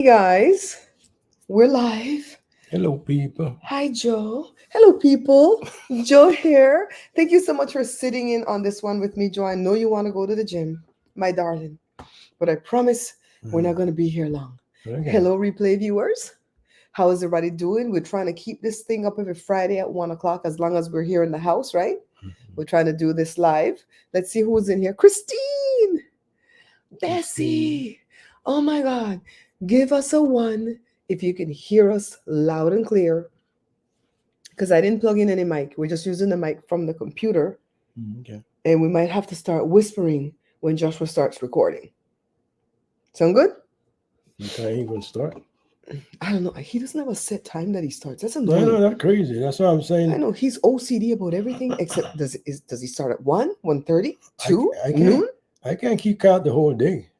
Hey guys, we're live. Hello, people. Hi, Joe. Hello, people. Joe here. Thank you so much for sitting in on this one with me, Joe. I know you want to go to the gym, my darling, but I promise we're not Mm, going to be here long. okay. Hello, replay viewers. How is everybody doing? We're trying to keep this thing up every Friday at 1 o'clock as long as we're here in the house, right? Mhm. We're trying to do this live. Let's see who's in here. Christine, Grifting. Bessie. Oh my God. Give us a one if you can hear us loud and clear. Because I didn't plug in any mic. We're just using the mic from the computer. Okay. And we might have to start whispering when Joshua starts recording. Sound good? Okay, you gonna start? I don't know. He doesn't have a set time that he starts. That's No, no, annoying. that's crazy. That's what I'm I saying. know he's OCD about everything except does he start at 1, 1:30, I, 2, I can't noon? I can't keep count the whole day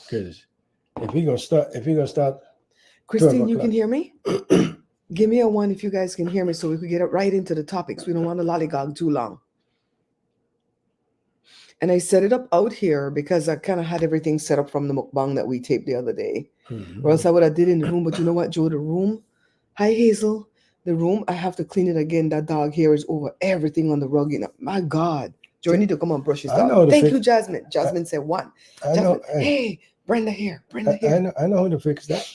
because if he gonna start 12 Christine, you can o'clock. hear me? Give me a one if you guys can hear me so we could get right into the topics. We don't want to lollygog too long. And I set it up out here because I kind of had everything set up from the mukbang that we taped the other day. Or else Mhm. I would have did in the room. But you know what, Joe? The room. Hi, Hazel. The room. I have to clean it again. That dog hair is over everything on the rug. You know, my God. Joe, you need to come and brush his I dog. know how to Thank you, fix. Jasmine. I, Jasmine said one. I know. Jasmine, hey, Brenda here. Brenda I here. know. I know how to fix that.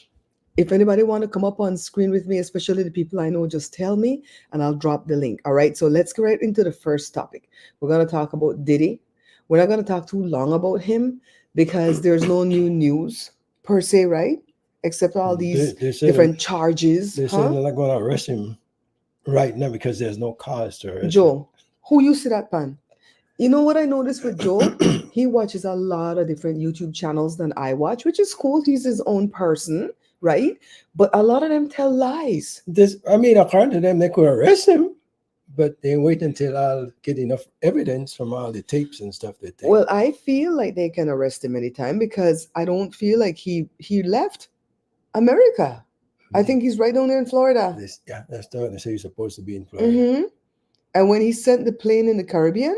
If anybody want to come up on screen with me, especially the people I know, just tell me and I'll drop the link. All right. So let's get right into the first topic. We're going to talk about Diddy. We're not going to talk too long about him because there's no new news per se, right? Except all They, these they say that different charges, they say huh? they're not going to arrest him right now because there's no cause to arrest him. Joe, who you see that pan? You know what I noticed with Joe? He watches a lot of different YouTube channels than I watch, which is cool. He's his own person, right? But a lot of them tell lies. I mean, according to them, they could arrest him, but they wait until I'll get enough evidence from all the tapes and stuff that they. Well, I feel like they can arrest him anytime because I don't feel like he left America. I think he's right down there in Florida. This, yeah, that's the one they say you're supposed to be in Florida. hmm And when he sent the plane in the Caribbean,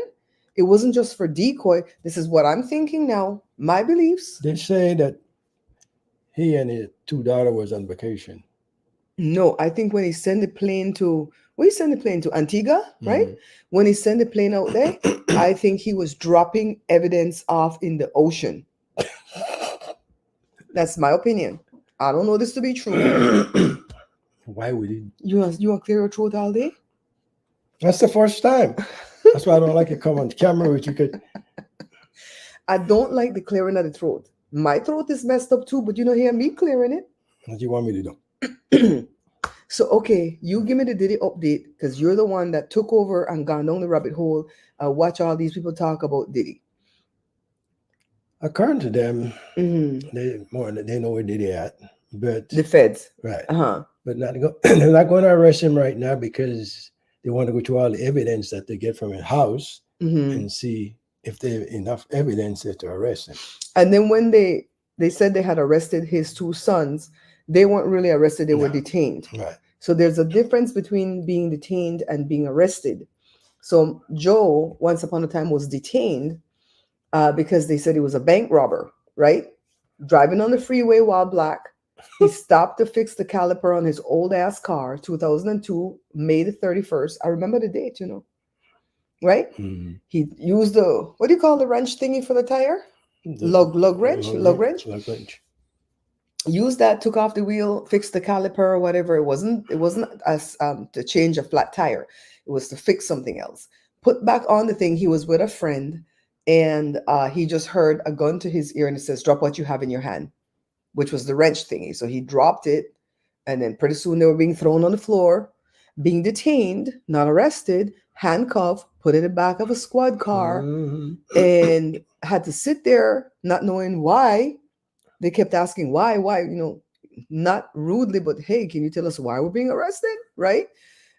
it wasn't just for decoy. This is what I'm thinking now. My beliefs. They say that he and his two daughters was on vacation. No, I think when he sent the plane to where he sent the plane to Antigua, right? Mhm. When he sent the plane out there, I think he was dropping evidence off in the ocean. That's my opinion. I don't know this to be true. Why would he? You want clear your throat all day? That's the first time. That's why I don't like it come on camera, which you could. I don't like the clearing of the throat. My throat is messed up too, but you don't hear me clearing What you want me to do? it. So okay, you give me the Diddy update because you're the one that took over and gone down the rabbit hole. Watch all these people talk about Diddy. According to them, hmm they know where they at, but The feds. right, Uh-huh. but not go, they're not going to arrest him right now because they want to go through all the evidence that they get from his house hmm and see if there's enough evidence there to arrest him. And then when they said they had arrested his two sons, they weren't really arrested, they were No, detained. right. So there's a difference between being detained and being arrested. So Joe, once upon a time, was detained because they said he was a bank robber, right? Driving on the freeway while black. He stopped to fix the caliper on his old ass car, 2002, May the 31st. I remember the date, right? Mm. He used the, what do you call the wrench thingy for the tire? The Lug wrench, lug wrench. wrench. Used that, took off the wheel, fixed the caliper or whatever. It wasn't as to change a flat tire. It was to fix something else. Put back on the thing. He was with a friend, and he just heard a gun to his ear, and it says, "Drop what you have in your hand," which was the wrench thingy. So he dropped it, and then pretty soon they were being thrown on the floor, being detained, not arrested, handcuffed, put in the back of a squad car, Mhm. and had to sit there not knowing why. They kept asking why, not rudely, but hey, can you tell us why we're being arrested? Right?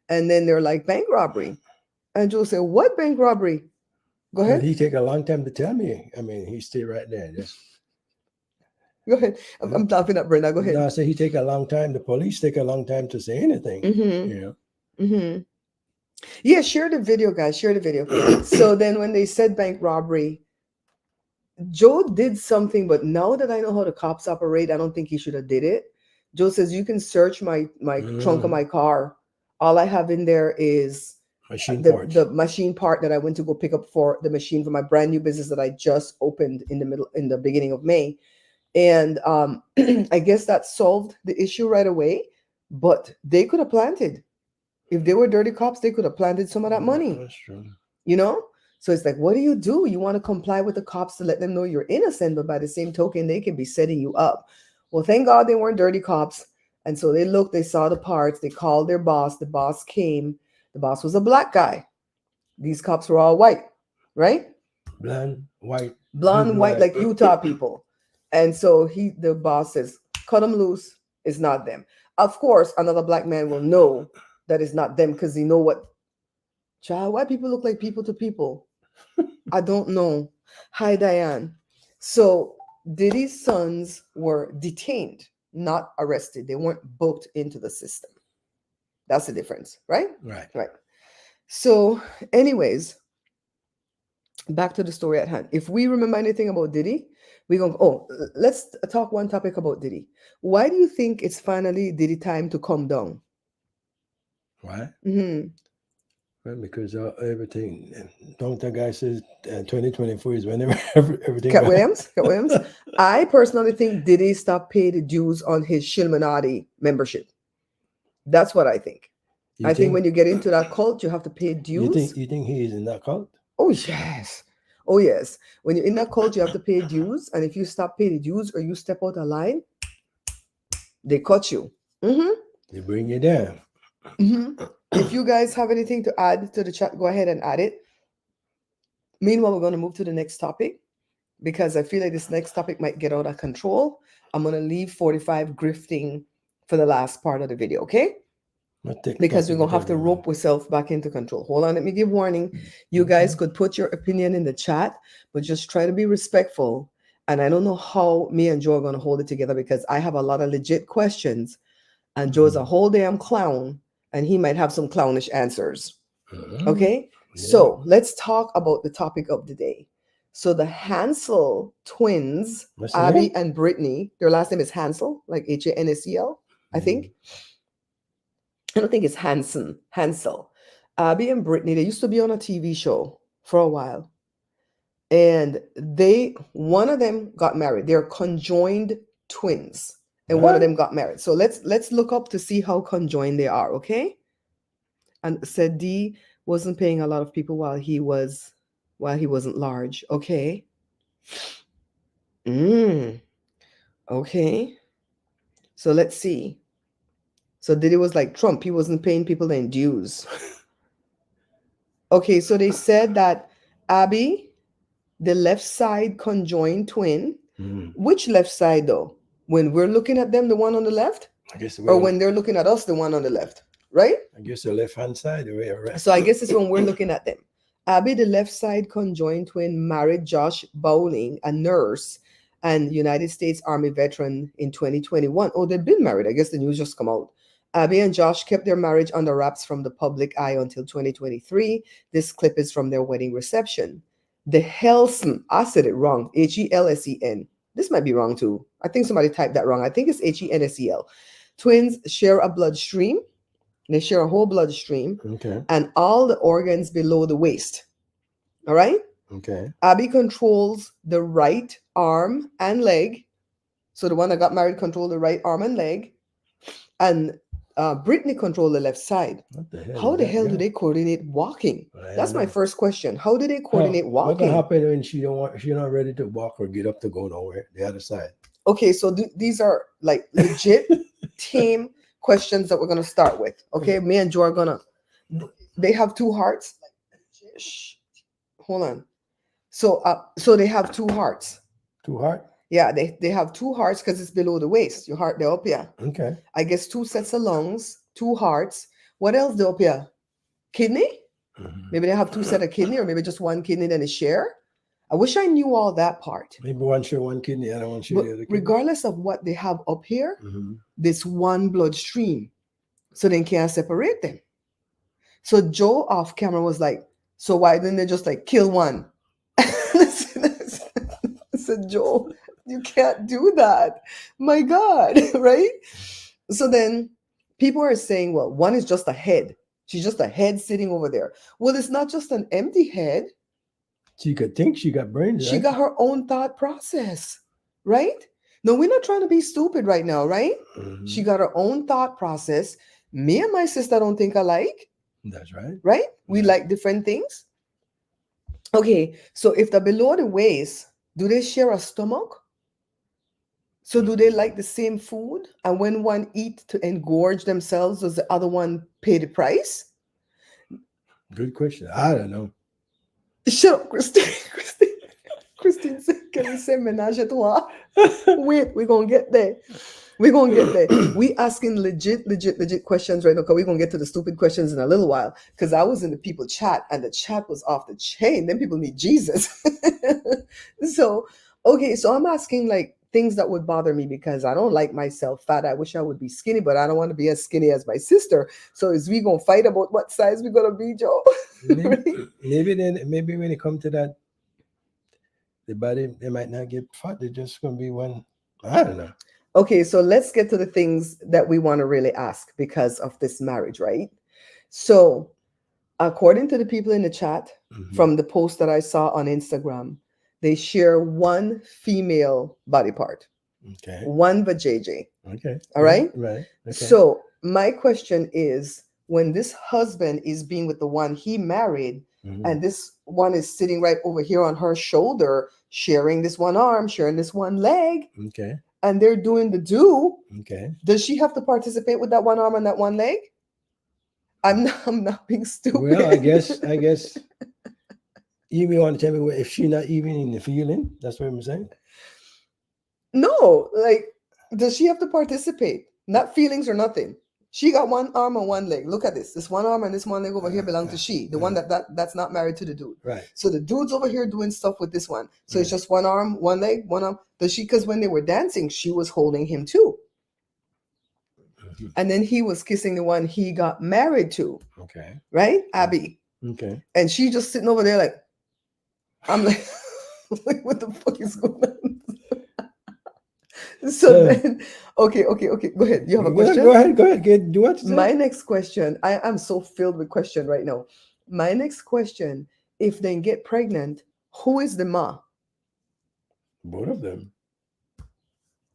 And then they're like, bank robbery. And Joe said, what bank robbery? Go Well, ahead. he take a long time to tell me. I mean, he stay right there. Just Go ahead. I'm laughing at Brenda. Go no, ahead. I say he take a long time. The police take a long time to say anything. Mm-hmm. You Mm-hmm. Yeah, share the video, guys. Share the video. know. So then when they said bank robbery, Joe did something, but now that I know how the cops operate, I don't think he should have did it. Joe says you can search my trunk of Mm, my car. All I have in there is machine the parts. machine part that I went to go pick up for the machine for my brand new business that I just opened in the beginning of May. And I guess that solved the issue right away. But they could have planted. If they were dirty cops, they could have planted some of that money, That's true. you know? So it's like, what do? You want to comply with the cops to let them know you're innocent, but by the same token, they can be setting you up. Well, thank God they weren't dirty cops. And so they looked, they saw the parts, they called their boss. The boss came. The boss was a black guy. These cops were all white, right? Blonde, white, Blonde, blue white, eye. like Utah people. And so the boss says, cut them loose. It's not them. Of course, another black man will know that it's not them because he know what. Child, why people look like people to people? I don't know. Hi, Diane. So Diddy's sons were detained, not arrested. They weren't booked into the system. That's the difference, right? Right. Right. So, anyways, back to the story at hand. If we remember anything about Diddy, we're going to, let's talk one topic about Diddy. Why do you think it's finally Diddy time to come down? Why? Mm-hmm. Well, because everything, don't the guy says 2024 is whenever everything. Cat Williams? Cat Williams? I personally think Diddy stopped paying the dues on his Shilluminati membership. That's what I think. I think when you get into that cult, you have to pay dues. You think he is in that cult? Oh, yes. Oh, yes. When you're in that cult, you have to pay dues. And if you stop paying the dues or you step out of line, they cut you. Mm-hmm. They bring you down. Mm-hmm. If you guys have anything to add to the chat, go ahead and add it. Meanwhile, we're going to move to the next topic because I feel like this next topic might get out of control. I'm going to leave 45 grifting for the last part of the video, okay? Because we're going to have to rope ourselves back into control. Hold on, let me give warning. You guys could put your opinion in the chat, but just try to be respectful. And I don't know how me and Joe are going to hold it together because I have a lot of legit questions and Joe's a whole damn clown and he might have some clownish answers. Okay? Yeah. So let's talk about the topic of the day. So the Hensel twins, What's the Abby name? and Brittany, their last name is Hensel, like Hansel, I think. I don't think it's Hensel. Abby and Brittany, they used to be on a TV show for a while. And one of them got married. They're conjoined twins. And one of What? them got married. So let's look up to see how conjoined they are, okay? And said D wasn't paying a lot of people while he wasn't large. Okay. Okay. So let's see. So Diddy was like Trump. He wasn't paying people their dues. Okay, so they said that Abby, the left side conjoined twin. Which left side though? When we're looking at them, the one on the left? I guess Or when they're looking at us, the one on the left, right? I guess the left hand side, the way around. So I guess it's when we're looking at them. Abby, the left side conjoined twin, married Josh Bowling, a nurse and United States Army veteran in 2021. Oh, they've been married. I guess the news just come out. Abby and Josh kept their marriage under wraps from the public eye until 2023. This clip is from their wedding reception. The Helsen, I said it wrong, Helsen. This might be wrong too. I think somebody typed that wrong. I think it's Hensel. Twins share a bloodstream. They share a whole bloodstream. Okay. And all the organs below the waist. All right? Okay. Abby controls the right arm and leg. So the one that got married controlled the right arm and leg. And Brittany controlled the left side. What the hell? How the hell do they coordinate walking? That's my first question. How do they coordinate walking? What happens when she's not ready to walk or get up to go nowhere? The other side. Okay, so these are like legit team questions that we're gonna start with. Okay, me and Joe are gonna. They have two hearts. Shh. Hold on. So they have two hearts. Two heart? Yeah, they have two hearts because it's below the waist. Your heart they're up here. Okay. I guess two sets of lungs, two hearts. What else they're up here? Kidney? Maybe they have two sets of kidney, or maybe just one kidney then they share. I wish I knew all that part. Maybe one share one kidney, I don't want to share the other kidney. Regardless of what they have up here, this one bloodstream, so they can't separate them. So Joe off camera was like, so why didn't they just like kill one? said, Joe, you can't do that. My God, right? So then people are saying, well, one is just a head. She's just a head sitting over there. Well, it's not just an empty head. She could think she got brains, She right? got her own thought process, right? No, we're not trying to be stupid right now, right? She got her own thought process. Me and my sister don't think alike, That's right. right? We Right. like different things. Okay, so if they're below the waist, do they share a stomach? So do they like the same food? And when one eat to engorge themselves, does the other one pay the price? Good question. I don't know. Shut up, Christine. Christine said, can we say menage a trois? Wait, we're gonna get there. We're gonna get there. We asking legit questions right now, because we're gonna get to the stupid questions in a little while. Because I was in the people chat and the chat was off the chain. Then people need Jesus. So, okay, so I'm asking like things that would bother me because I don't like myself fat. I wish I would be skinny, but I don't want to be as skinny as my sister. So is we gonna fight about what size we're gonna be, Joe? Right? Maybe when it come to that, the body, they might not get fat. They're just gonna be one. I don't know. Okay, so let's get to the things that we want to really ask because of this marriage, right? So, according to the people in the chat, from the post that I saw on Instagram, they share one female body part, Okay. one vajayjay. Okay. All right? Right. Okay. So, my question is, when this husband is being with the one he married, and this one is sitting right over here on her shoulder, sharing this one arm, sharing this one leg, Okay. and they're doing the do, Okay. does she have to participate with that one arm and that one leg? I'm not being stupid. Well, I guess you want to tell me if she's not even in the feeling. That's what I'm saying. No, like, does she have to participate? Not feelings or nothing. She got one arm and one leg. Look at this. This one arm and this one leg over here belong to she, the one that's not married to the dude. Right. So the dude's over here doing stuff with this one. So it's just one arm, one leg, one arm. Does she? Because when they were dancing, she was holding him too. And then he was kissing the one he got married to. Okay. Right? Abby. Okay. And she just sitting over there like, I'm like, like what the fuck is going on? So then, okay. Go ahead. You have a question? Go ahead. Do what? My next question, I am so filled with question right now. My next question, if they get pregnant, who is the ma? Both of them.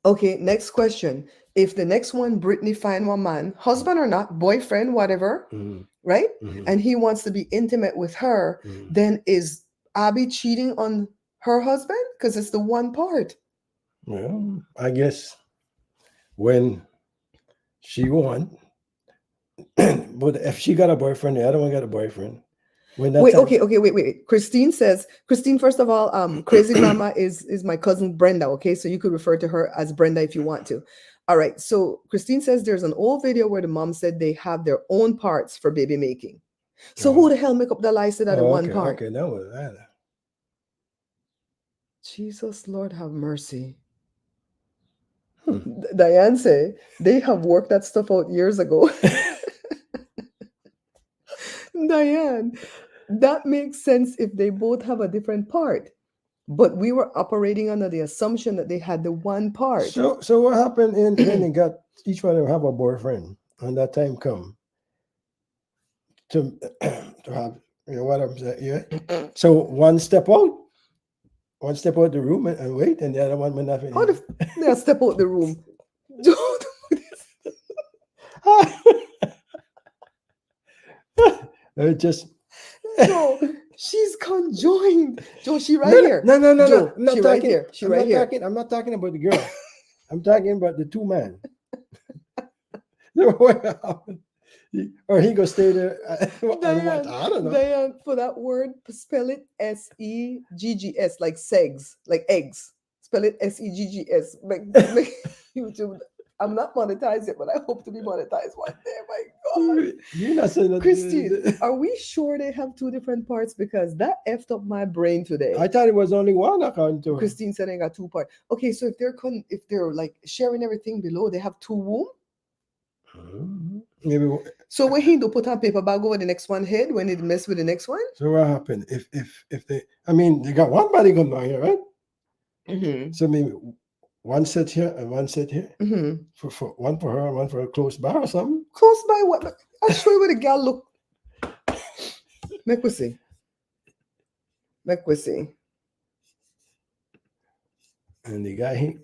Okay, next question. If the next one, Brittany find one man, husband or not, boyfriend, whatever, right? And he wants to be intimate with her, then is Abby cheating on her husband? Because it's the one part. Well, I guess when she won, but if she got a boyfriend, the other one got a boyfriend. Wait. Christine says, first of all, Crazy Grandma is my cousin Brenda, okay? So you could refer to her as Brenda if you want to. All right, so Christine says there's an old video where the mom said they have their own parts for baby making. So who the hell make up the lie said that one part? Okay, that was that. Jesus, Lord have mercy. Diane say they have worked that stuff out years ago. Diane, that makes sense if they both have a different part. But we were operating under the assumption that they had the one part. So what happened when they got each one of them have a boyfriend and that time come to have what I'm saying, yeah? So one step out the room and wait, and the other one will not. How they step out the room? Don't do this. Just no, she's conjoined. Joe, she right here. No. Joe, I'm not she talking, right here. She right here. I'm not talking about the girl. I'm talking about the two men. Or he go stay there. Diane, I don't know. Diane, for that word, spell it SEGGS, like segs, like eggs. Spell it SEGGS. Like YouTube. I'm not monetized yet, but I hope to be monetized one day. My God. You're not saying that. Christine, are we sure they have two different parts? Because that effed up my brain today. I thought it was only one account to Christine said they got two parts. Okay, so if they're like sharing everything below, they have two womb. Maybe. So when he do put on paper bag over the next one head when they mess with the next one? So what happened? If they, I mean, they got one body going on here, right? Mm-hmm. So maybe one set here and one set here. Mm-hmm. For one for her and one for her close by or something. Close by what? I'll show you where the girl look. Make we see. Make we see. And the guy,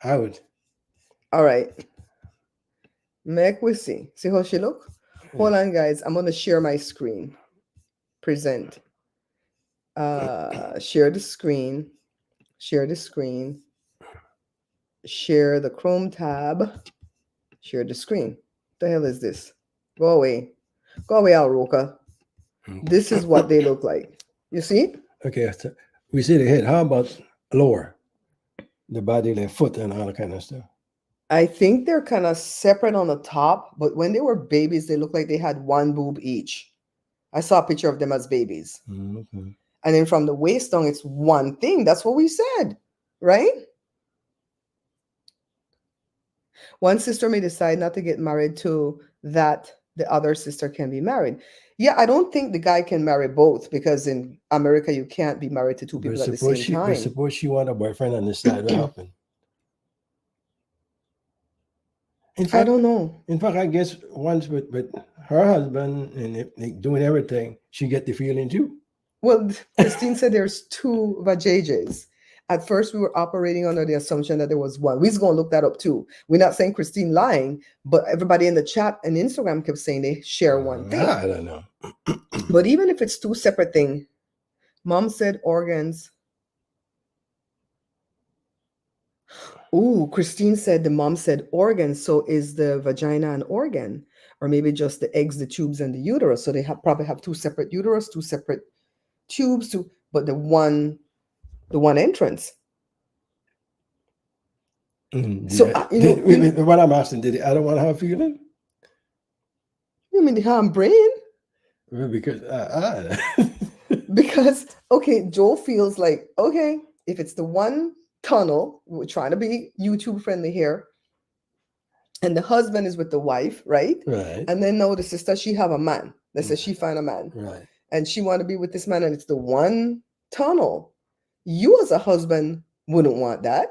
I would. All right. Make we see. See how she look? Hold on, guys. I'm gonna share my screen. Present. Share the screen. Share the screen. Share the Chrome tab. Share the screen. What the hell is this? Go away. Go away, Alroka. This is what they look like. You see? Okay, so we see the head. How about lower? The body, the foot, and all that kind of stuff. I think they're kind of separate on the top, but when they were babies, they looked like they had one boob each. I saw a picture of them as babies. Okay. And then from the waist down, it's one thing. That's what we said, right? One sister may decide not to get married to that the other sister can be married. Yeah, I don't think the guy can marry both because in America you can't be married to two people at the same time. But suppose she want a boyfriend on the side, what happened? In fact, I don't know. In fact, I guess once with her husband and doing everything, she get the feeling too. Well, Christine said there's two vajayjays. At first, we were operating under the assumption that there was one. We're going to look that up too. We're not saying Christine lying, but everybody in the chat and Instagram kept saying they share one thing. I don't know. But even if it's two separate things, mom said organs. Ooh, Christine said the mom said organs. So is the vagina an organ? Or maybe just the eggs, the tubes, and the uterus. So they probably have two separate uterus, two separate tubes, but the one entrance. So what I'm asking, did I don't want to have a feeling? You mean the harm brain? Because because okay, Joe feels like okay, if it's the one tunnel, we're trying to be YouTube friendly here, and the husband is with the wife, right? Right. And then now the sister, she have a man. Let's say she find a man, right? And she want to be with this man, and it's the one tunnel. You as a husband wouldn't want that,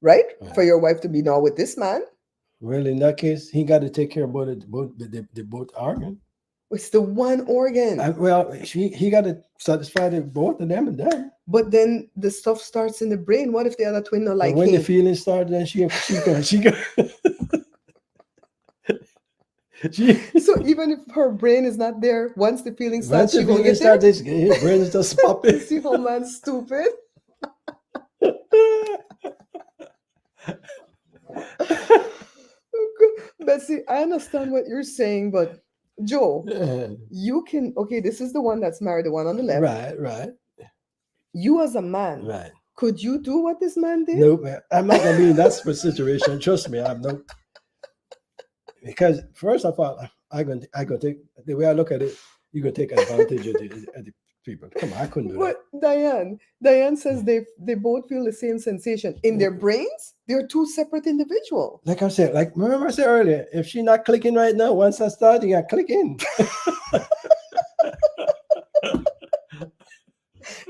right? For your wife to be now with this man. Well, in that case, he got to take care of both organs. It's the one organ. He got to satisfy both of them and then. But then the stuff starts in the brain. What if the other twin not like when the feelings start, then she got. So even if her brain is not there, once the feelings start, she will get there. His brain is just popping. See how man's stupid. Betsy, I understand what you're saying, but Joe, you can. Okay, this is the one that's married, the one on the left. Right. You as a man, right? Could you do what this man did? No, I'm not gonna be in that situation. Trust me, I'm not. Because first of all, I gonna take the way I look at it. You gonna take advantage of the people. Come on, I couldn't do that. But Diane says they both feel the same sensation in their brains. They're two separate individuals. Like I said, remember I said earlier, if she's not clicking right now, once I start, you got clicking.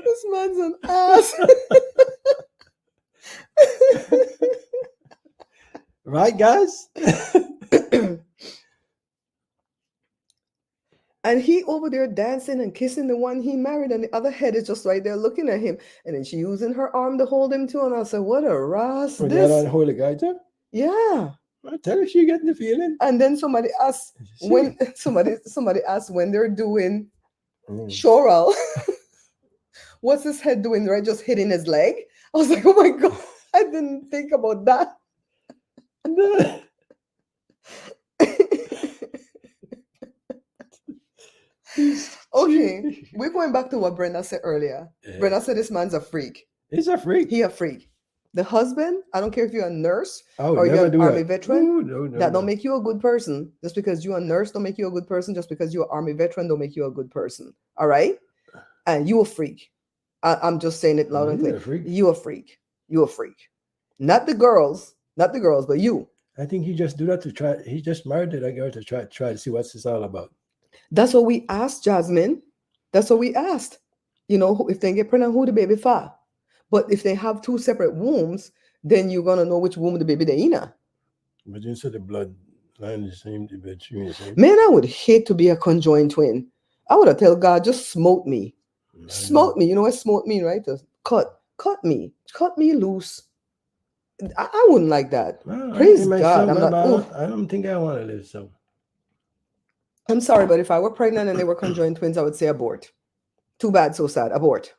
This man's an ass. Right, guys? And he over there dancing and kissing the one he married, and the other head is just right there looking at him. And then she using her arm to hold him too. And I said, "What a ras this!" The other holy guy too? Yeah. I tell you, she getting the feeling. And then somebody asked when they're doing choral, what's his head doing? Right, just hitting his leg. I was like, "Oh my god, I didn't think about that." Okay, we're going back to what Brenda said earlier. Yeah. Brenda said this man's a freak. He's a freak. He a freak. The husband, I don't care if you're a nurse or you're an army veteran, that don't make you a good person. Just because you're a nurse don't make you a good person. Just because you're an army veteran don't make you a good person. All right? And you a freak. I'm just saying it loud and clear. You a freak. You a freak. Not the girls, but you. I think he just do that to try. He just married that girl to try to see what's this all about. That's what we asked, Jasmine. That's what we asked. You know, if they get pregnant, who the baby for? But if they have two separate wombs, then you're gonna know which womb the baby they in. But you said the blood line is same, the between the same. Man, I would hate to be a conjoined twin. I would have tell God, just smote me. I Smote know. me. You know what smote mean, right? Just cut me loose. I wouldn't like that. In Praise God. myself, I'm not. Oh, I don't think I want to live so. I'm sorry, but if I were pregnant and they were conjoined twins, I would say abort. Too bad, so sad. Abort.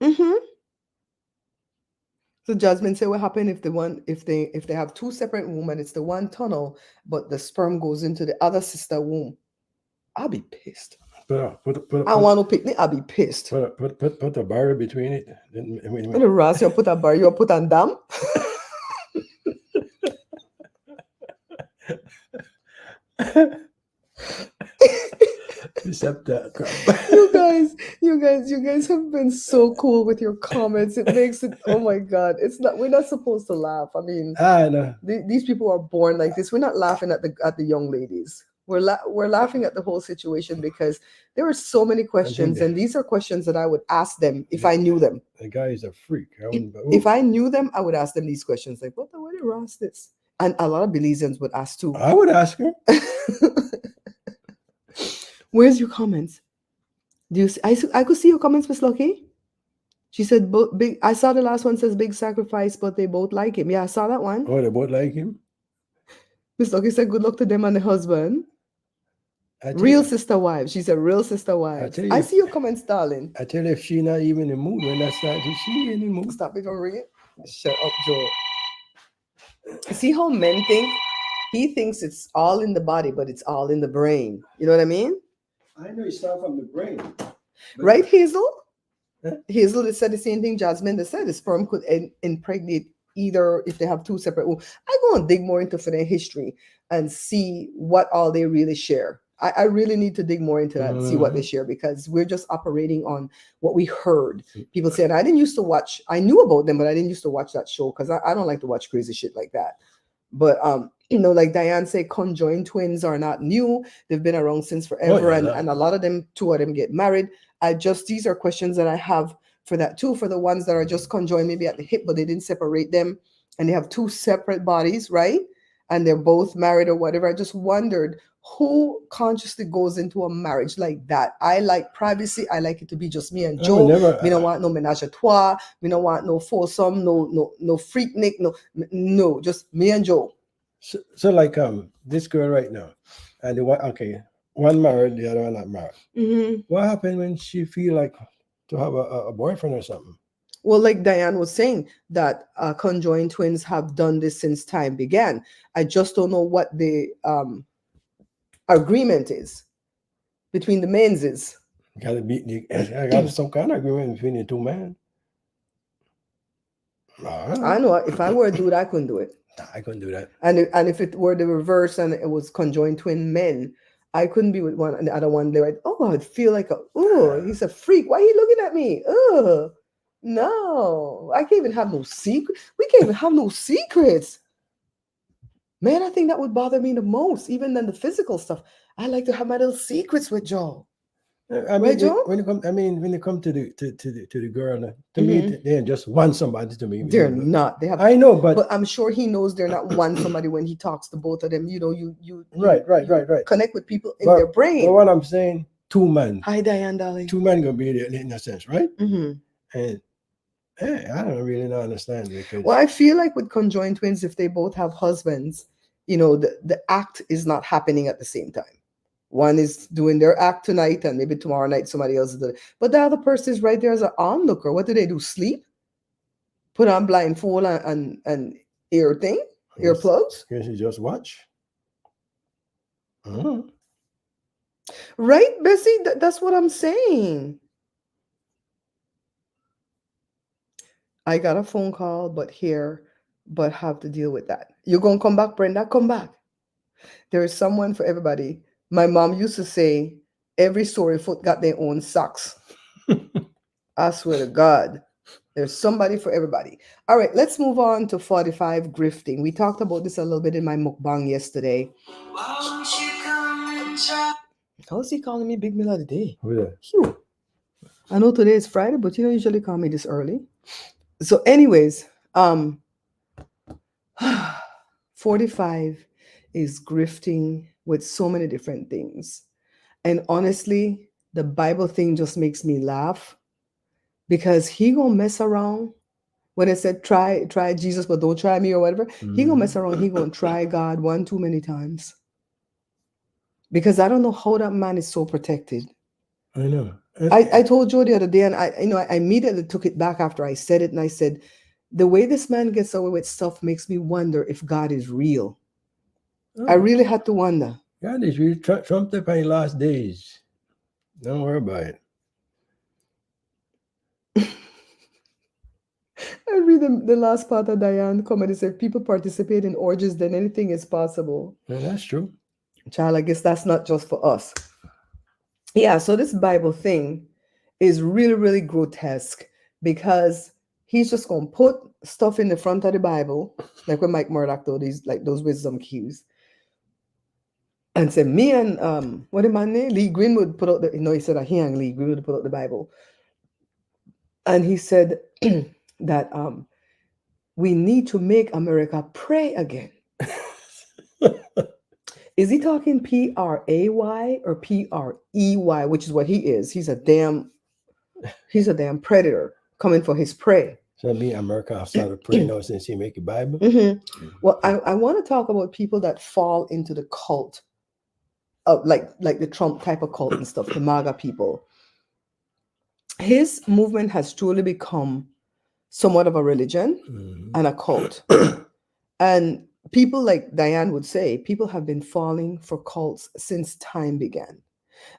Mm-hmm. So Jasmine say what happened if they have two separate womb and it's the one tunnel, but the sperm goes into the other sister womb. I'll be pissed. I want to picnic. I'll be pissed. Put a barrier between it. When the ras you put a bar, you put on dam. Except that crap. You guys have been so cool with your comments. It makes it. Oh my God! It's not. We're not supposed to laugh. I mean, I know. these people are born like this. We're not laughing at the young ladies. We're laughing at the whole situation because there are so many questions, and these are questions that I would ask them if I knew them. The guy is a freak. If I knew them, I would ask them these questions like, "What the way you ask this?" And a lot of Belizeans would ask too. I would ask her. Where's your comments? Do you see, I could see your comments, Miss Lucky. She said, big. I saw the last one says big sacrifice, but they both like him. Yeah, I saw that one. Oh, they both like him? Miss Lucky said, good luck to them and the husband. Real sister wives. She said, real sister wives. I see your comments, darling. I tell you, if she not even in the mood when I start to see in the mood. Stop me from ringing. Shut up, Joe. See how men think? He thinks it's all in the body, but it's all in the brain. You know what I mean? I know it's not from the brain. Right, Hazel? Huh? Hazel said the same thing Jasmine said. The sperm could impregnate either if they have two separate wombs. I go and dig more into their history and see what all they really share. I really need to dig more into that and see what they share because we're just operating on what we heard. People said, I didn't used to watch, I knew about them, but I didn't used to watch that show because I don't like to watch crazy shit like that. But you know, like Diane said, conjoined twins are not new. They've been around since forever, and a lot of them, two of them get married. These are questions that I have for that too, for the ones that are just conjoined maybe at the hip, but they didn't separate them, and they have two separate bodies, right? And they're both married or whatever. I just wondered who consciously goes into a marriage like that. I like privacy. I like it to be just me and Joe. We don't want no menage a trois. We don't want no foursome, no freaknik, no, just me and Joe. So like this girl right now, and the one married, the other one not married. Mm-hmm. What happened when she feel like to have a boyfriend or something? Well, like Diane was saying, that conjoined twins have done this since time began. I just don't know what the agreement is between the men's is. I got some kind of agreement between the two men. I know if I were a dude, I couldn't do it. I couldn't do that. And if it were the reverse and it was conjoined twin men, I couldn't be with one and the other one. They're like, oh, I'd feel like he's a freak. Why are you looking at me? Oh, no, I can't even have no secret. We can't even have no secrets. Man, I think that would bother me the most, even than the physical stuff. I like to have my little secrets with Joe. I mean, when it comes to the girl, to me, they just want somebody to me. They're not. They have. I know, but I'm sure he knows they're not one somebody when he talks to both of them. You know, you right. Connect with people in their brain. But what I'm saying, two men. Hi, Diane, darling. Two men gonna be there in a sense, right? Mm-hmm. And I don't really understand because. Well, I feel like with conjoined twins, if they both have husbands, you know, the act is not happening at the same time. One is doing their act tonight and maybe tomorrow night somebody else is doing it. But the other person is right there as an onlooker. What do they do? Sleep? Put on blindfold and earplugs? Can you just watch? Mm-hmm. Right, Bessie? That's what I'm saying. I got a phone call, but have to deal with that. You're going to come back, Brenda? Come back. There is someone for everybody. My mom used to say, every sorry foot got their own socks. I swear to God, there's somebody for everybody. All right, let's move on to 45 grifting. We talked about this a little bit in my mukbang yesterday. How's he calling me Big Mill of the Day? Oh, yeah. Phew. I know today is Friday, but you don't usually call me this early. So, anyways, 45 is grifting with so many different things. And honestly, the Bible thing just makes me laugh because he gonna mess around. When it said try Jesus, but don't try me or whatever, he gonna mess around, he gonna try God one too many times. Because I don't know how that man is so protected. I know. I told Joe the other day, and I immediately took it back after I said it, and I said, the way this man gets away with stuff makes me wonder if God is real. I really had to wonder. God is really trumped up in last days. Don't worry about it. I read the last part of Diane comment. It said, people participate in orgies, then anything is possible. Yeah, that's true. Child, I guess that's not just for us. Yeah, so this Bible thing is really, really grotesque because he's just gonna put stuff in the front of the Bible, like when Mike Murdoch told these like those wisdom cues, and say me and what did my name Lee Greenwood put out the he said that he and Lee Greenwood put out the Bible, and he said that we need to make America pray again. Is he talking Pray or Prey, which is what he is? He's a damn predator coming for his prey. So me, America, I've started praying now since he make a Bible. Well, I want to talk about people that fall into the cult of like the Trump type of cult and stuff, the MAGA people. His movement has truly become somewhat of a religion and a cult. And people, like Diane would say, people have been falling for cults since time began.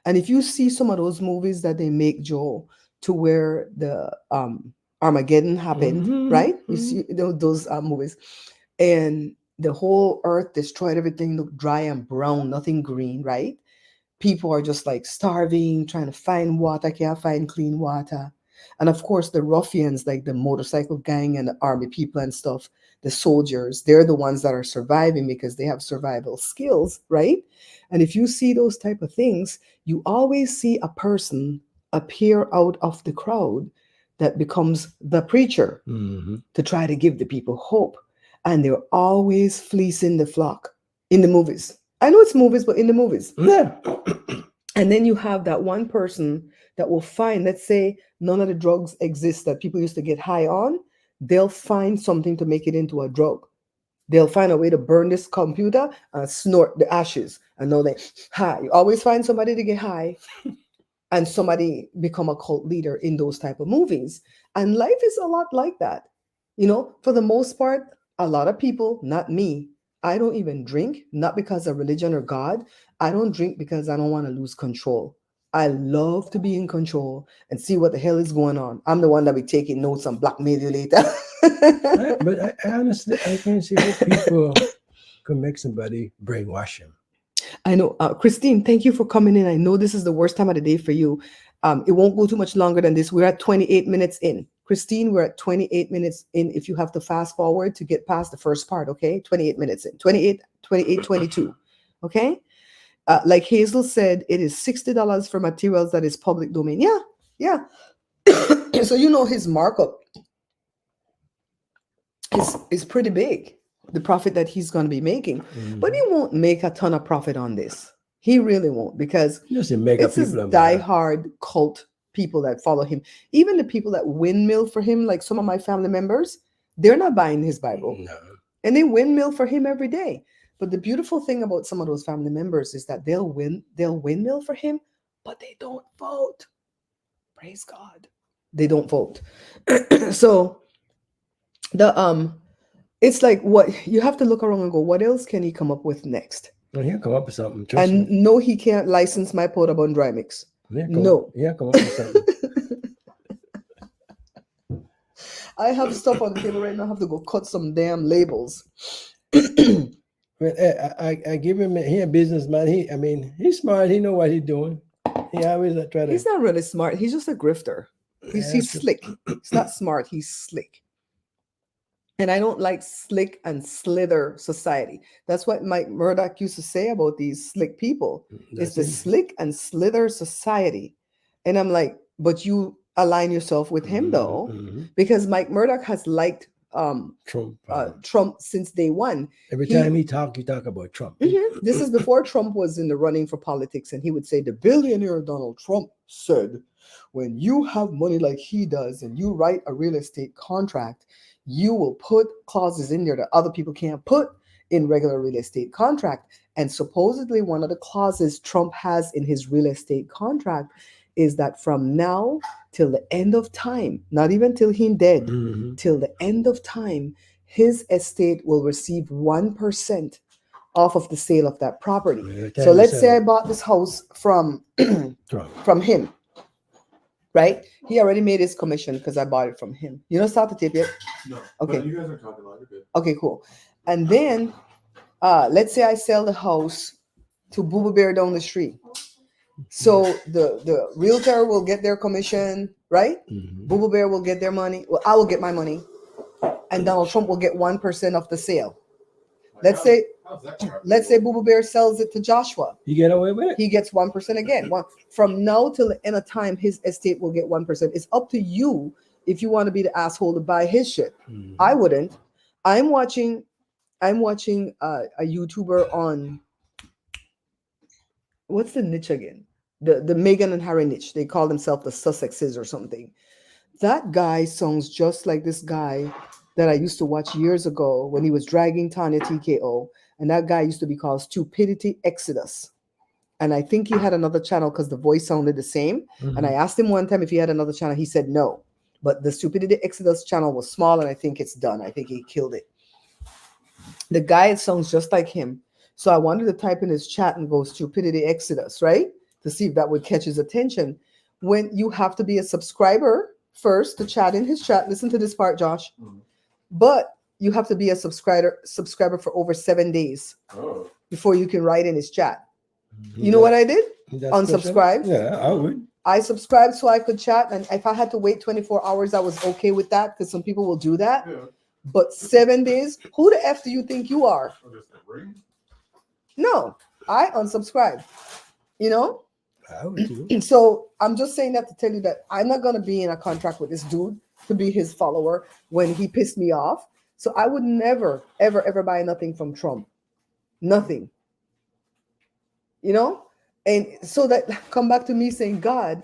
And if you see some of those movies that they make, Joe, to where the Armageddon happened, right? You see those movies, and the whole earth destroyed, everything looked dry and brown, nothing green, right? People are just like starving, trying to find water, can't find clean water. And of course, the ruffians, like the motorcycle gang and the army people and stuff, the soldiers, they're the ones that are surviving because they have survival skills, right? And if you see those type of things, you always see a person appear out of the crowd that becomes the preacher to try to give the people hope. And they're always fleecing the flock in the movies. I know it's movies, but in the movies. Yeah. And then you have that one person that will find, let's say, none of the drugs exist that people used to get high on. They'll find something to make it into a drug. They'll find a way to burn this computer and snort the ashes. And know they high. You always find somebody to get high and somebody become a cult leader in those type of movies. And life is a lot like that. For the most part, a lot of people, not me, I don't even drink, not because of religion or God. I don't drink because I don't want to lose control. I love to be in control and see what the hell is going on. I'm the one that be taking notes and blackmail you later. But I honestly, I can't see how people can make somebody brainwash him. I know. Christine, thank you for coming in. I know this is the worst time of the day for you. It won't go too much longer than this. We're at 28 minutes in. Christine, we're at 28 minutes in if you have to fast forward to get past the first part, okay? 28 minutes in. 28, 22, okay? Like Hazel said, it is $60 for materials that is public domain. Yeah. So his markup is pretty big, the profit that he's going to be making. But he won't make a ton of profit on this. He really won't, because it's his diehard cult people that follow him. Even the people that windmill for him, like some of my family members, they're not buying his Bible. No. And they windmill for him every day. But the beautiful thing about some of those family members is that they'll windmill for him, but they don't vote. Praise God. They don't vote. So it's like, what you have to look around and go, what else can he come up with next? Well, he'll come up with something. And no, he can't license my Podabon dry mix. No. Yeah, come up with something. I have stuff on the table right now. I have to go cut some damn labels. But I give him. He a businessman. He's smart. He know what he's doing. He always try to. He's not really smart. He's just a grifter. He's slick. He's not smart. He's slick. And I don't like slick and slither society. That's what Mike Murdoch used to say about these slick people. It's the slick and slither society. And I'm like, but you align yourself with him though, Mhm. because Mike Murdoch has liked Trump. Trump since day one. Every He time he talk about Trump. This is before Trump was in the running for politics, and he would say, the billionaire Donald Trump said, when you have money like he does and you write a real estate contract, you will put clauses in there that other people can't put in regular real estate contract. And supposedly one of the clauses Trump has in his real estate contract is that from now till the end of time, not even till he's dead, Mhm. till the end of time, his estate will receive 1% off of the sale of that property. Every So time he let's say I said bought this house from Trump. from him, right? He already made his commission because I bought it from him. You don't start the tape yet? No. Okay. But you guys are talking about it. Okay, cool. And then let's say I sell the house to Booba Bear down the street. So the realtor will get their commission, right? Mhm. Booba Bear will get their money. Well, I will get my money, and Donald Trump will get 1% of the sale. Let's say Booba Bear sells it to Joshua. He get away with it. He gets 1% again. From now till the end of time, his estate will get 1%. It's up to you if you want to be the asshole to buy his shit. Mhm. I wouldn't. I'm watching a YouTuber on, what's the niche again? The Meghan and Harry niche. They call themselves the Sussexes or something. That guy sounds just like this guy that I used to watch years ago when he was dragging Tanya TKO. And that guy used to be called Stupidity Exodus. And I think he had another channel because the voice sounded the same. And I asked him one time if he had another channel. He said no. But the Stupidity Exodus channel was small, and I think it's done. I think he killed it. The guy sounds just like him. So I wanted to type in his chat and go Stupidity Exodus, right? To see if that would catch his attention. When you have to be a subscriber first to chat in his chat. Listen to this part, Josh. But you have to be a subscriber for over 7 days before you can write in his chat. You know what I did? Unsubscribe. Yeah, I would. I subscribed so I could chat, and if I had to wait 24 hours, I was okay with that because some people will do that. Yeah. But 7 days, who the F do you think you are? Oh, just a ring? No, I unsubscribed. You know? I would too. So I'm just saying that to tell you that I'm not gonna be in a contract with this dude to be his follower when he pissed me off. So I would never, ever, ever buy nothing from Trump. Nothing. You know? And so that come back to me saying, God,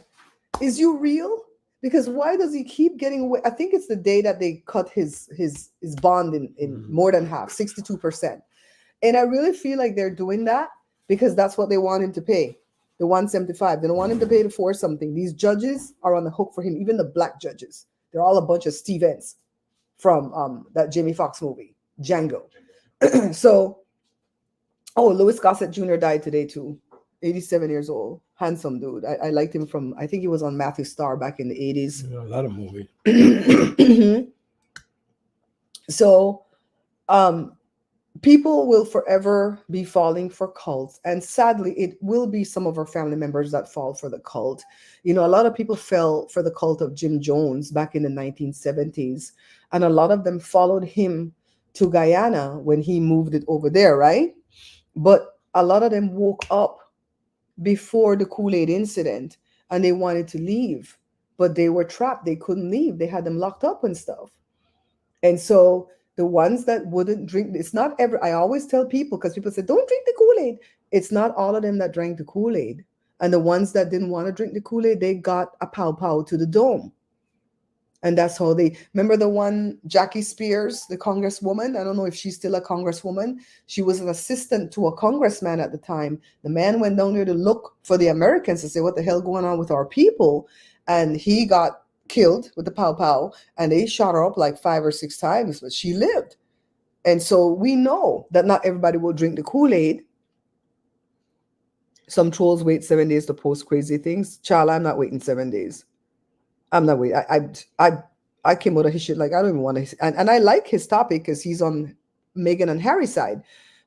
is you real? Because why does he keep getting away? I think it's the day that they cut his bond in more than half, 62%. And I really feel like they're doing that because that's what they want him to pay. The 175. They don't want him to pay the 4 something. These judges are on the hook for him, even the black judges. They're all a bunch of Stevens from that Jamie Foxx movie, Django. So, Louis Gossett Jr. died today too. 87 years old. Handsome dude. I liked him from, I think he was on Matthew Starr back in the 80s. A lot of movies. So, people will forever be falling for cults, and sadly it will be some of our family members that fall for the cult. You know, a lot of people fell for the cult of Jim Jones back in the 1970s, and a lot of them followed him to Guyana when he moved it over there, right? But a lot of them woke up before the Kool-Aid incident and they wanted to leave, but they were trapped. They couldn't leave. They had them locked up and stuff. And so the ones that wouldn't drink, it's not ever, I always tell people, because people say, don't drink the Kool-Aid. It's not all of them that drank the Kool-Aid. And the ones that didn't want to drink the Kool-Aid, they got a pow-pow to the dome. And that's how they, remember the one, Jackie Spears, the congresswoman? I don't know if she's still a congresswoman. She was an assistant to a congressman at the time. The man went down there to look for the Americans to say, what the hell going on with our people? And he got killed with the pow-pow, and they shot her up like 5 or 6 times, but she lived. And so we know that not everybody will drink the Kool-Aid. Some trolls wait 7 days to post crazy things. Child, I'm not waiting 7 days. I'm not waiting. I came out of his shit like I don't even want to. And I like his topic because he's on Meghan and Harry's side,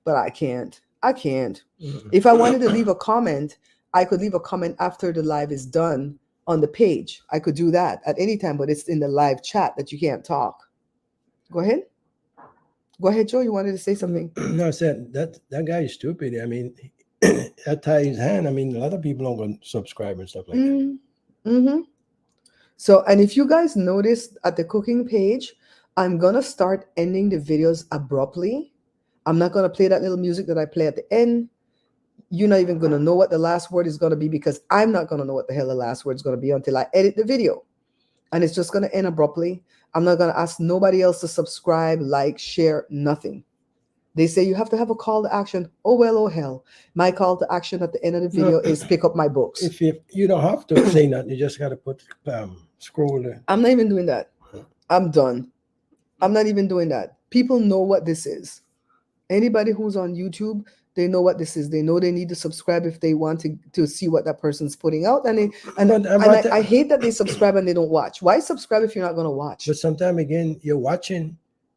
but I can't. If I wanted to leave a comment, I could leave a comment after the live is done on the page. I could do that at any time, but it's in the live chat that you can't talk. Go ahead. Go ahead, Joe. You wanted to say something? No, I said that guy is stupid. I mean, that tie his hand. I mean, a lot of people don't go subscribe and stuff like that. Mm-hmm. So, and if you guys noticed at the cooking page, I'm gonna start ending the videos abruptly. I'm not gonna play that little music that I play at the end. You're not even gonna know what the last word is gonna be because I'm not gonna know what the hell the last word is gonna be until I edit the video. And it's just gonna end abruptly. I'm not gonna ask nobody else to subscribe, like, share, nothing. They say you have to have a call to action. Oh well, oh hell. My call to action at the end of the No, video is pick up my books. if you don't have to say nothing, you just gotta put scroll there. I'm not even doing that. I'm done. I'm not even doing that. People know what this is. Anybody who's on YouTube, they know what this is. They know they need to subscribe if they want to see what that person's putting out. And they, I hate that they subscribe and they don't watch. Why subscribe if you're not gonna watch? But sometimes again, you're watching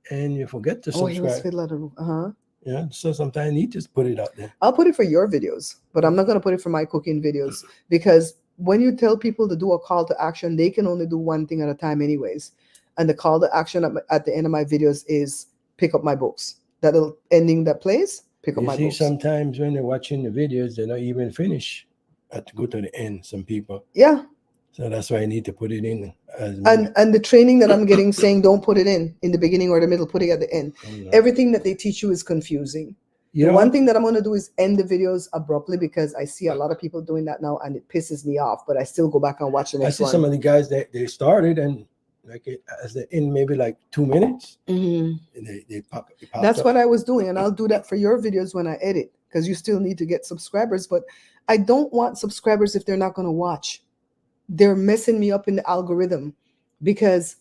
and you forget to Oh, he was subscribe. fiddling. Uh-huh. Yeah, so sometimes you just put it out there. I'll put it for your videos, but I'm not gonna put it for my cooking videos because when you tell people to do a call to action, they can only do one thing at a time, anyways. And the call to action at the end of my videos is pick up my books. That little ending that plays, pick up You my see, books. sometimes when they're watching the videos, they're not even finished. Have to go to the end. Some people. Yeah. So that's why I need to put it in. And the training that I'm getting saying don't put it in the beginning or the middle, put it at the end. Everything that they teach you is confusing. The one thing that I'm going to do is end the videos abruptly because I see a lot of people doing that now and it pisses me off, but I still go back and watch the next I see one. some of the guys that they started and like as they're in maybe like 2 minutes, and they pop. That's up. what I was doing, and I'll do that for your videos when I edit because you still need to get subscribers, but I don't want subscribers if they're not going to watch. They're messing me up in the algorithm because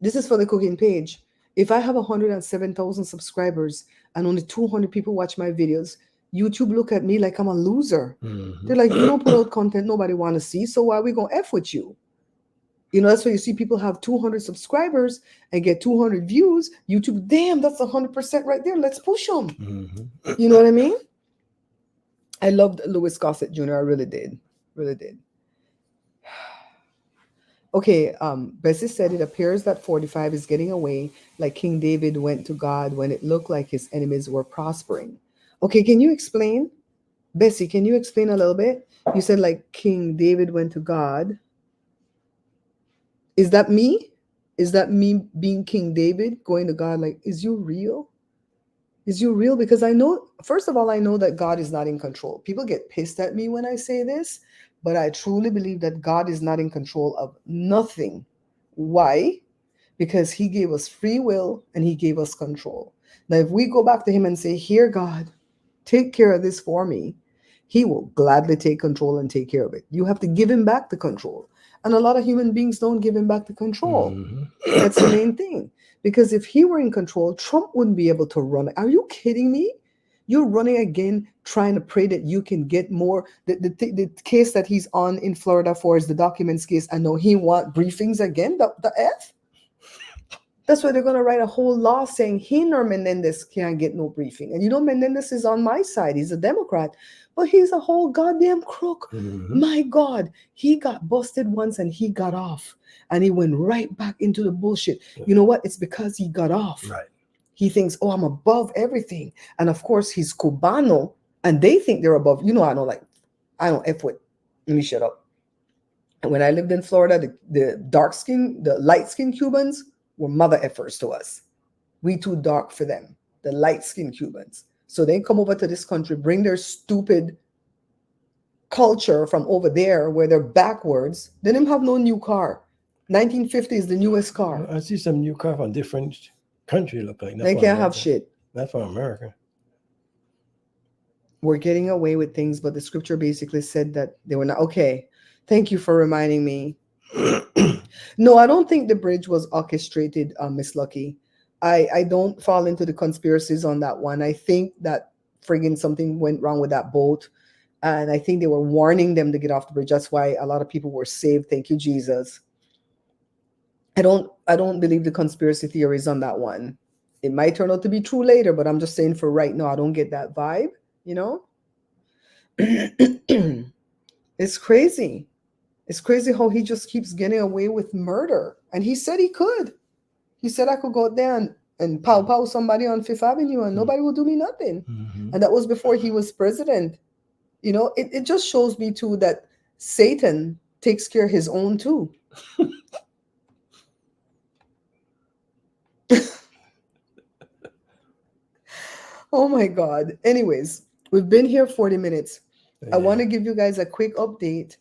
this is for the cooking page. If I have 107,000 subscribers and only 200 people watch my videos, YouTube look at me like I'm a loser. They're like, you don't put out content nobody want to see, so why are we going to F with you? You know, that's why you see people have 200 subscribers and get 200 views. YouTube, damn, that's 100% right there. Let's push them. You know what I mean? I loved Louis Gossett Jr. I really did. Really did. Okay, Bessie said it appears that 45 is getting away like King David went to God when it looked like his enemies were prospering. Okay, can you explain? Bessie, can you explain a little bit? You said like King David went to God. Is that me? Is that me being King David going to God like, is you real? Is you real? Because I know, first of all, I know that God is not in control. People get pissed at me when I say this, but I truly believe that God is not in control of nothing. Why? Because he gave us free will and he gave us control. Now, if we go back to him and say, here, God, take care of this for me, he will gladly take control and take care of it. You have to give him back the control. And a lot of human beings don't give him back the control. That's the main thing. Because if he were in control, Trump wouldn't be able to run. Are you kidding me? You're running again, trying to pray that you can get more. The case that he's on in Florida for is the documents case. I know he want briefings again. The F? That's why they're going to write a whole law saying he nor Menendez can't get no briefing. And you know, Menendez is on my side. He's a Democrat, but he's a whole goddamn crook. My God, he got busted once and he got off. And he went right back into the bullshit. You know what? It's because he got off. Right. He thinks, oh, I'm above everything. And of course, he's Cubano, and they think they're above. You know, I don't F with. Let me shut up. And when I lived in Florida, the light-skinned Cubans were mother effers to us. We too dark for them, the light-skinned Cubans. So they come over to this country, bring their stupid culture from over there where they're backwards. They didn't have no new car. 1950 is the newest car. I see some new car from different country look like. They can't have shit. Not for America. We're getting away with things, but the scripture basically said that they were not. Okay, thank you for reminding me. No, I don't think the bridge was orchestrated, Miss Lucky. I don't fall into the conspiracies on that one. I think that friggin' something went wrong with that boat. And I think they were warning them to get off the bridge. That's why a lot of people were saved. Thank you, Jesus. I don't believe the conspiracy theories on that one. It might turn out to be true later, but I'm just saying for right now, I don't get that vibe, you know? It's crazy. It's crazy how he just keeps getting away with murder. And he said he could. He said I could go there and pow somebody on Fifth Avenue and nobody will do me nothing. And that was before he was president. You know, it just shows me too that Satan takes care of his own too. Oh my God. Anyways, we've been here 40 minutes. I want Yeah. to give you guys a quick update.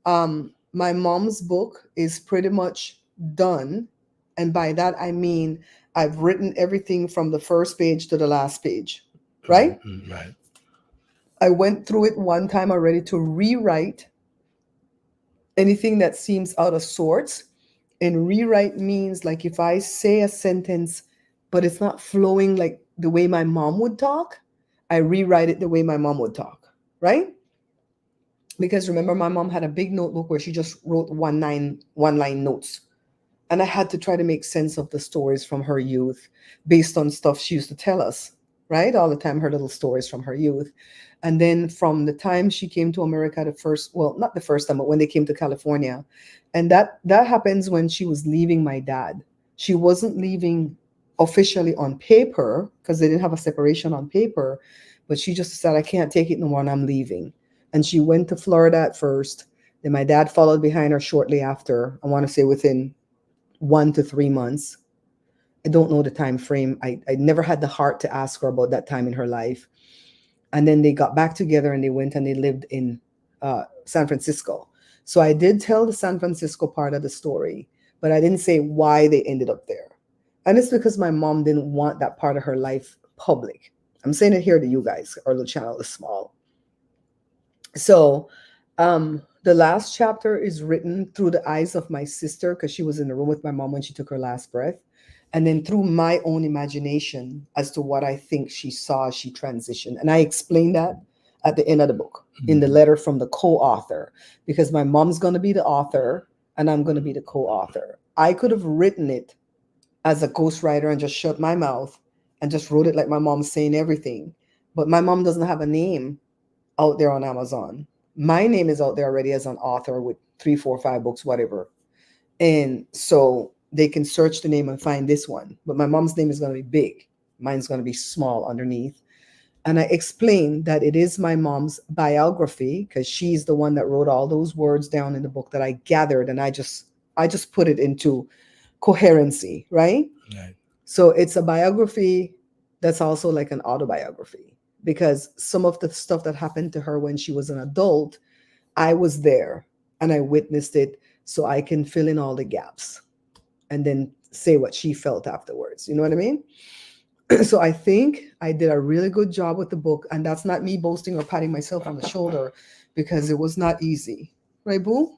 My mom's book is pretty much done. And by that, I mean I've written everything from the first page to the last page, right? Right. I went through it one time already to rewrite anything that seems out of sorts. And rewrite means like if I say a sentence, but it's not flowing like the way my mom would talk, I rewrite it the way my mom would talk, right? Because remember, my mom had a big notebook where she just wrote one line notes. And I had to try to make sense of the stories from her youth based on stuff she used to tell us, right? All the time, her little stories from her youth. And then from the time she came to America, the first, well, not the first time, but when they came to California. And that happens when she was leaving my dad. She wasn't leaving officially on paper because they didn't have a separation on paper, but she just said, I can't take it no more and I'm leaving. And she went to Florida at first. Then my dad followed behind her shortly after. I want to say within 1 to 3 months. I don't know the time frame. I never had the heart to ask her about that time in her life. And then they got back together and they went and they lived in San Francisco. So I did tell the San Francisco part of the story, but I didn't say why they ended up there. And it's because my mom didn't want that part of her life public. I'm saying it here to you guys. Our little channel is small. So the last chapter is written through the eyes of my sister because she was in the room with my mom when she took her last breath. And then through my own imagination as to what I think she saw as she transitioned. And I explained that at the end of the book in the letter from the co author, because my mom's going to be the author and I'm going to be the co author. I could have written it as a ghostwriter and just shut my mouth and just wrote it like my mom's saying everything. But my mom doesn't have a name out there on Amazon. My name is out there already as an author with 3, 4, 5 books, whatever. And so they can search the name and find this one. But my mom's name is going to be big. Mine's going to be small underneath. And I explained that it is my mom's biography because she's the one that wrote all those words down in the book that I gathered and I just put it into coherency, right? Right. So it's a biography that's also like an autobiography because some of the stuff that happened to her when she was an adult, I was there and I witnessed it so I can fill in all the gaps and then say what she felt afterwards. You know what I mean? So I think I did a really good job with the book. And that's not me boasting or patting myself on the shoulder because it was not easy. Right, Boo?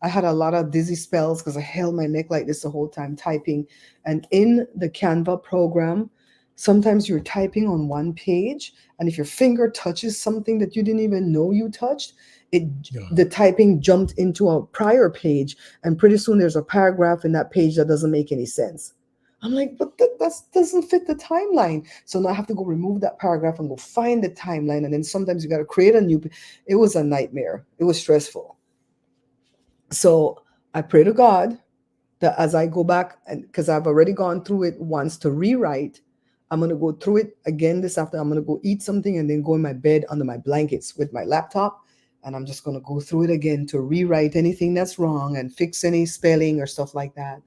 I had a lot of dizzy spells because I held my neck like this the whole time typing. And in the Canva program, sometimes you're typing on one page, and if your finger touches something that you didn't even know you touched, it Yeah. the typing jumped into a prior page, and pretty soon there's a paragraph in that page that doesn't make any sense. I'm like, but that doesn't fit the timeline. So now I have to go remove that paragraph and go find the timeline. And then sometimes you got to create a new. It was a nightmare. It was stressful. So I pray to God that as I go back, and because I've already gone through it once to rewrite, I'm going to go through it again this afternoon. I'm going to go eat something and then go in my bed under my blankets with my laptop. And I'm just going to go through it again to rewrite anything that's wrong and fix any spelling or stuff like that.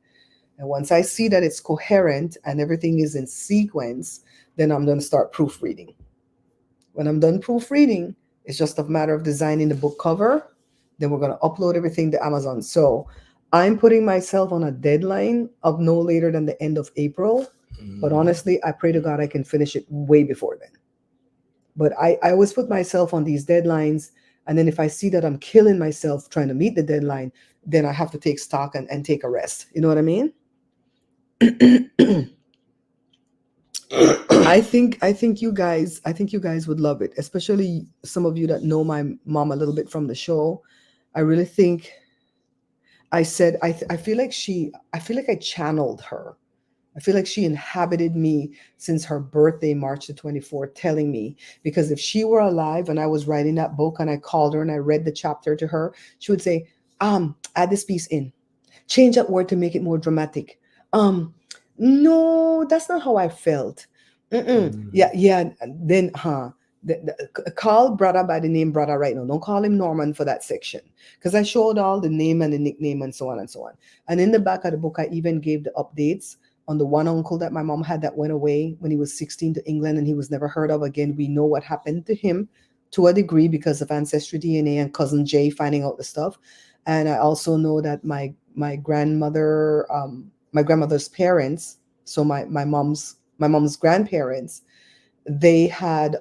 And once I see that it's coherent and everything is in sequence, then I'm going to start proofreading. When I'm done proofreading, it's just a matter of designing the book cover. Then we're going to upload everything to Amazon. So I'm putting myself on a deadline of no later than the end of April. But honestly, I pray to God I can finish it way before then. But I always put myself on these deadlines. And then if I see that I'm killing myself trying to meet the deadline, then I have to take stock and take a rest. You know what I mean? I think you guys would love it, especially some of you that know my mom a little bit from the show. I really think I said I feel like I channeled her. I feel like she inhabited me since her birthday, March the 24th, telling me because if she were alive and I was writing that book and I called her and I read the chapter to her, she would say, add this piece in. Change that word to make it more dramatic. Um, no, that's not how I felt. Mm-mm. Yeah, yeah. Then, huh? Call brother by the name brother right now. Don't call him Norman for that section. Because I showed all the name and the nickname and so on and so on. And in the back of the book, I even gave the updates on the one uncle that my mom had that went away when he was 16 to England and he was never heard of again. We know what happened to him to a degree because of ancestry DNA and cousin Jay finding out the stuff. And I also know that my grandmother, my grandmother's parents, so my mom's grandparents, they had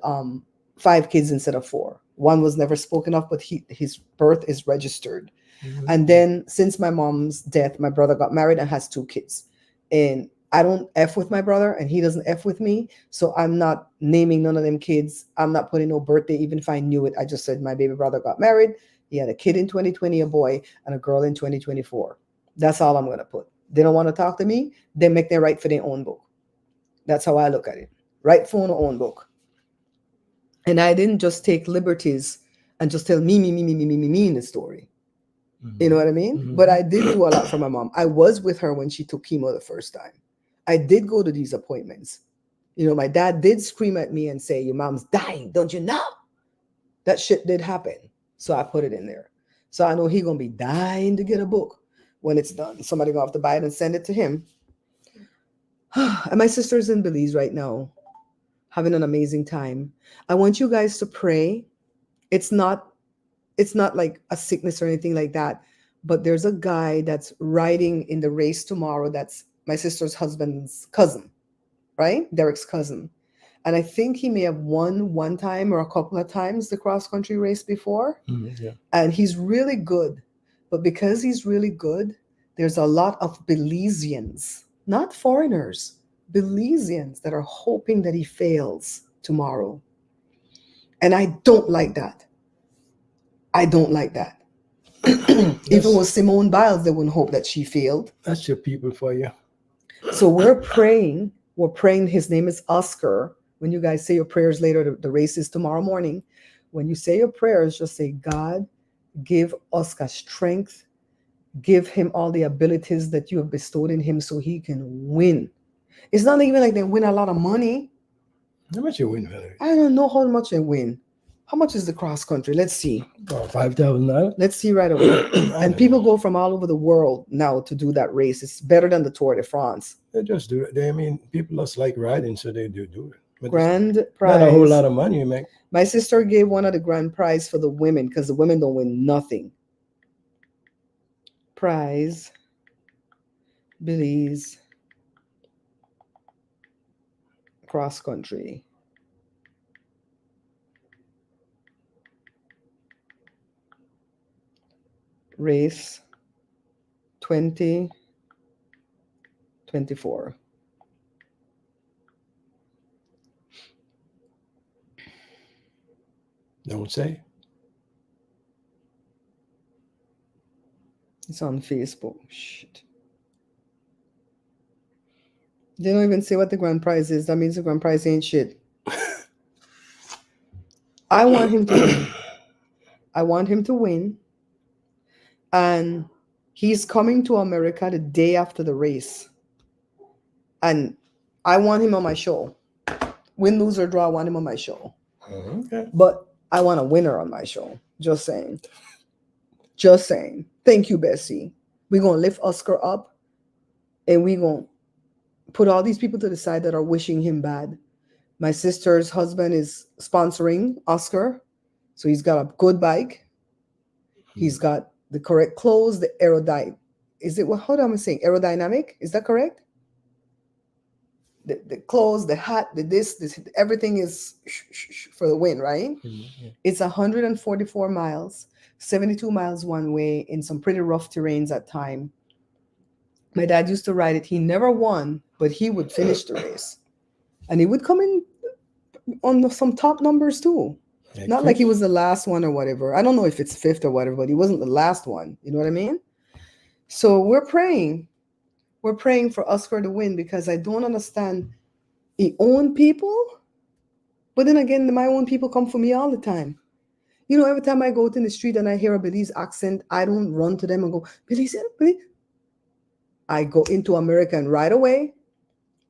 5 kids instead of 4. One was never spoken of, but his birth is registered. And then since my mom's death, my brother got married and has 2 kids. And I don't F with my brother and he doesn't F with me. So I'm not naming none of them kids. I'm not putting no birthday, even if I knew it. I just said my baby brother got married. He had a kid in 2020, a boy, and a girl in 2024. That's all I'm going to put. They don't want to talk to me. They make their right for their own book. That's how I look at it. Right for their own book. And I didn't just take liberties and just tell me in the story. You know what I mean? But I did do a lot for my mom. I was with her when she took chemo the first time. I did go to these appointments. You know, my dad did scream at me and say, your mom's dying, don't you know? That shit did happen. So I put it in there. So I know he gonna be dying to get a book when it's done. Somebody gonna have to buy it and send it to him. And my sister's in Belize right now, having an amazing time. I want you guys to pray. It's not like a sickness or anything like that, but there's a guy that's riding in the race tomorrow. That's my sister's husband's cousin, right? Derek's cousin. And I think he may have won one time or a couple of times the cross country race before. Yeah. And he's really good. But because he's really good, there's a lot of Belizeans, not foreigners, Belizeans that are hoping that he fails tomorrow. And I don't like that. I don't like that. If it was Simone Biles, they wouldn't hope that she failed. That's your people for you. So we're praying. We're praying. His name is Oscar. When you guys say your prayers later, the race is tomorrow morning. When you say your prayers, just say, God, give Oscar strength. Give him all the abilities that you have bestowed in him so he can win. It's not even like they win a lot of money. How much you win, Valerie? I don't know how much they win. How much is the cross country? Let's see. Oh, $5,000. Let's see right away. And people go from all over the world now to do that race. It's better than the Tour de France. They just do it. I mean, people just like riding, so they do it. But Grand prize. not a whole lot of money you make. My sister gave one of the grand prize for the women because the women don't win nothing. Prize, Belize, cross country. Race 2024. Don't say. It's on Facebook. Shit. They don't even say what the grand prize is. That means the grand prize ain't shit. I want him to win. I want him to win. And he's coming to America the day after the race. And I want him on my show. Win, lose, or draw, I want him on my show. Okay. But I want a winner on my show. Just saying. Just saying. Thank you, Bessie. We're going to lift Oscar up. And we're going to put all these people to the side that are wishing him bad. My sister's husband is sponsoring Oscar. So he's got a good bike. He's got the correct clothes, the aerodynamic. Is it, how am I saying? Aerodynamic? Is that correct? The clothes, the hat, this, everything is for the win, right? Yeah. It's 144 miles, 72 miles one way in some pretty rough terrains at time. My dad used to ride it. He never won, but he would finish the race. And he would come in on some top numbers too. Yeah, Not like he was the last one or whatever. I don't know if it's fifth or whatever, but he wasn't the last one. You know what I mean? So we're praying. We're praying for Oscar to win because I don't understand his own people. But then again, my own people come for me all the time. You know, every time I go out in the street and I hear a Belize accent, I don't run to them and go, Belize, Belize. I go into American right away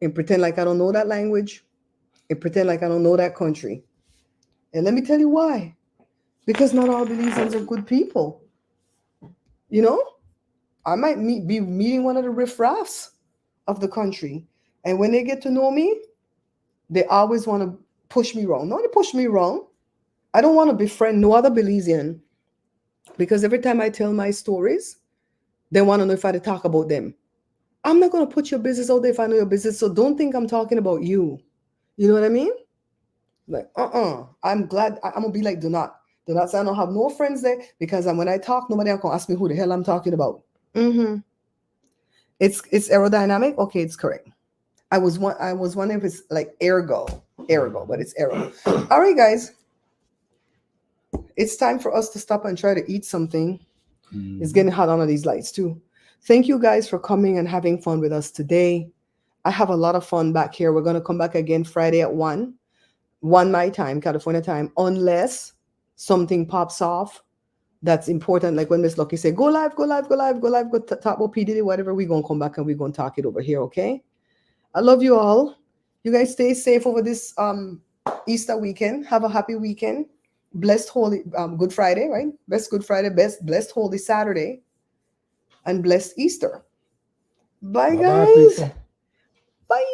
and pretend like I don't know that language and pretend like I don't know that country. And let me tell you why. Because not all Belizeans are good people. You know, I might be meeting one of the riffraffs of the country. And when they get to know me, they always want to push me wrong. Not to push me wrong. I don't want to befriend no other Belizean because every time I tell my stories, they want to know if I talk about them. I'm not going to put your business out there if I know your business. So don't think I'm talking about you. You know what I mean? Like, I'm glad. I'm going to be like, do not. Do not say I don't have no friends there because when I talk, nobody can ask me who the hell I'm talking about. Mm-hmm. It's aerodynamic. Okay, it's correct. I was wondering if it's like ergo, but it's aero. All right, guys. It's time for us to stop and try to eat something. It's getting hot under these lights too. Thank you guys for coming and having fun with us today. I have a lot of fun back here. We're gonna come back again Friday at 1 my time, California time, unless something pops off that's important. Like when Miss Lucky said, go live, go live, go live, go live, go talk about P. Diddy, whatever, we're gonna come back and we're gonna talk it over here, okay? I love you all. You guys stay safe over this Easter weekend. Have a happy weekend. Blessed holy Good Friday, right? Best Good Friday, best blessed holy Saturday, and blessed Easter. Bye Bye bye, guys. people. Bye.